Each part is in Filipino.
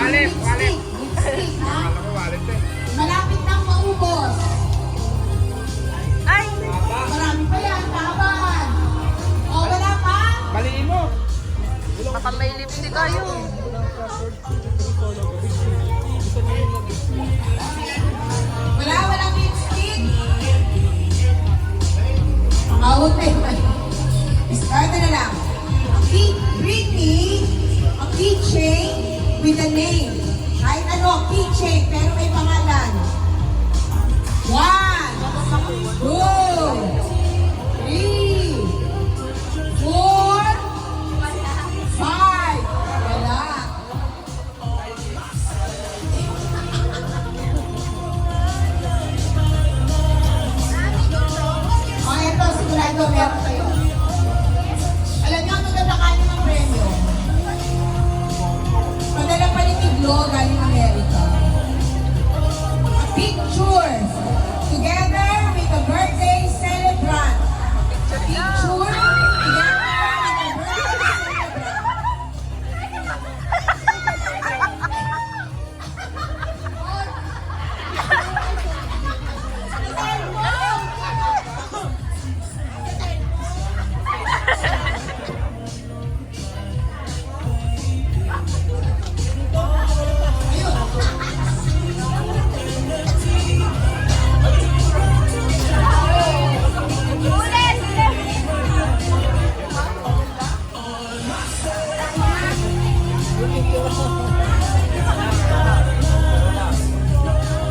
Wallet, wallet. Lipstick, ha? Akala ko wallet eh. Malapit nang maubos. Ay! Marami pa yan, taban. O, wala pa? Baliin mo. Baka may lipstick kayo. Walang lipstick. Out na yun. Start na lang. Britney, a keychain with a name. Kahit ano, keychain, pero may pangalan. 1, 2, 3, 4, 5. Wala. O, eto, sigurado meron kayo. Alam niyo, ang magandang ng premyo. Padala pa ni Tiglo, galing Amerika. A picture together with the birthday celebrant. A picture together with the birthday celebrant.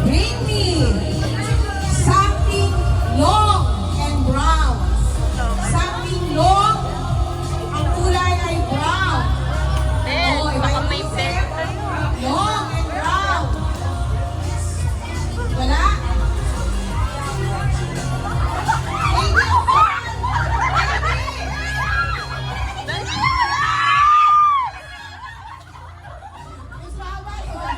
Britney, something long and brown. Something long, ang kulay ay brown. Eh, Oh, iba baka yung may isip. pen. Long and brown. Wala? Mas bawal yun.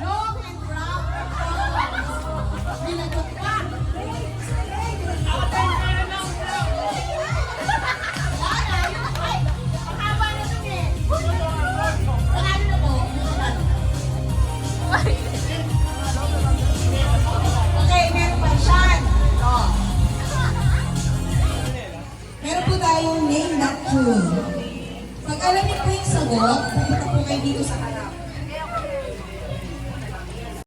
Long and brown. Binagot ka. Wala, yun. Ay, mahaba na dun eh. Panalo na po. Okay, meron pa siyan. Oh. Meron po tayong name not tune. Pag alam niyo po yung sagot, pupunta po kayo dito sa